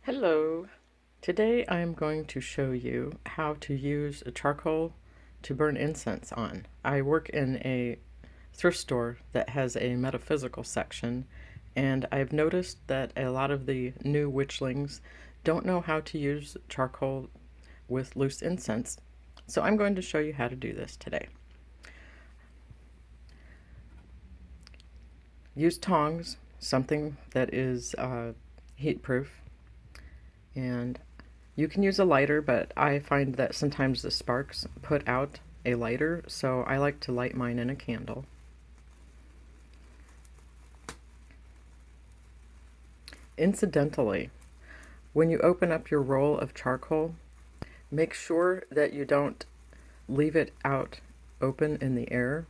Hello! Today I'm going to show you how to use a charcoal to burn incense on. I work in a thrift store that has a metaphysical section, and I've noticed that a lot of the new witchlings don't know how to use charcoal with loose incense. So I'm going to show you how to do this today. Use tongs, something that is heat proof, and you can use a lighter, but I find that sometimes the sparks put out a lighter, so I like to light mine in a candle. Incidentally, when you open up your roll of charcoal, make sure that you don't leave it out open in the air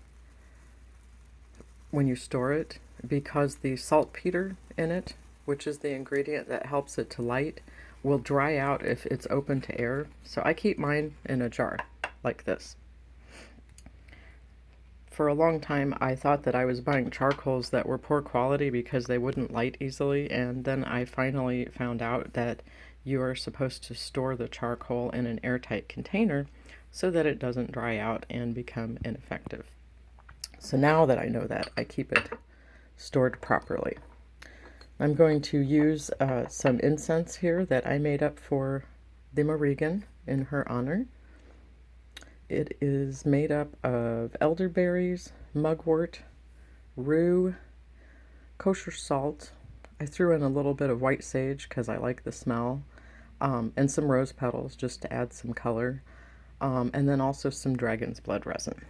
when you store it, because the saltpeter in it, which is the ingredient that helps it to light, will dry out if it's open to air. So I keep mine in a jar like this. For a long time I thought that I was buying charcoals that were poor quality because they wouldn't light easily, and then I finally found out that you are supposed to store the charcoal in an airtight container so that it doesn't dry out and become ineffective. So now that I know that, I keep it stored properly. I'm going to use some incense here that I made up for the Morrigan in her honor. It is made up of elderberries, mugwort, rue, kosher salt. I threw in a little bit of white sage because I like the smell, and some rose petals just to add some color, and then also some dragon's blood resin.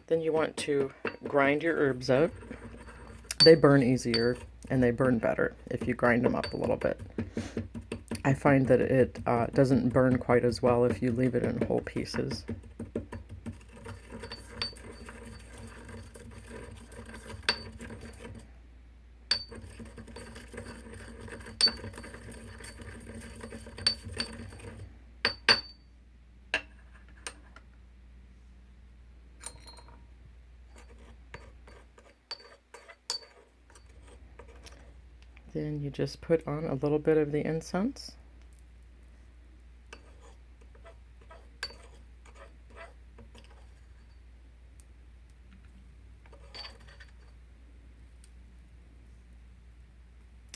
Then you want to grind your herbs up. They burn easier and they burn better if you grind them up a little bit. I find that it doesn't burn quite as well if you leave it in whole pieces. Then you just put on a little bit of the incense.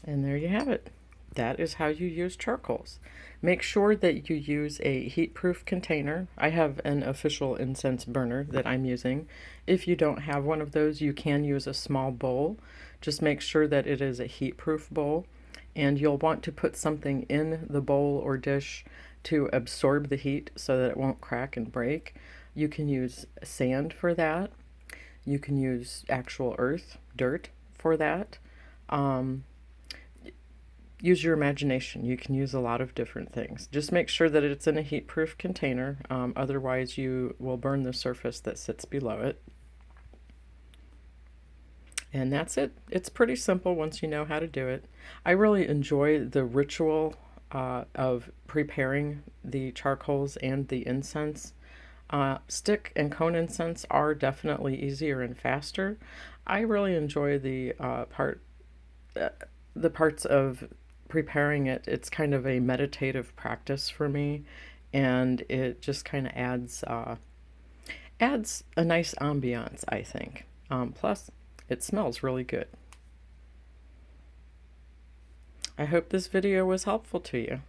And there you have it. That is how you use charcoals. Make sure that you use a heat-proof container. I have an official incense burner that I'm using. If you don't have one of those, you can use a small bowl. Just make sure that it is a heat-proof bowl, and you'll want to put something in the bowl or dish to absorb the heat so that it won't crack and break. You can use sand for that. You can use actual earth, dirt, for that. Use your imagination. You can use a lot of different things. Just make sure that it's in a heat-proof container. Otherwise, you will burn the surface that sits below it. And that's it. It's pretty simple once you know how to do it. I really enjoy the ritual of preparing the charcoals and the incense. Stick and cone incense are definitely easier and faster. I really enjoy the parts of preparing it. It's kind of a meditative practice for me, and it just kind of adds a nice ambiance, I think. Plus, it smells really good. I hope this video was helpful to you.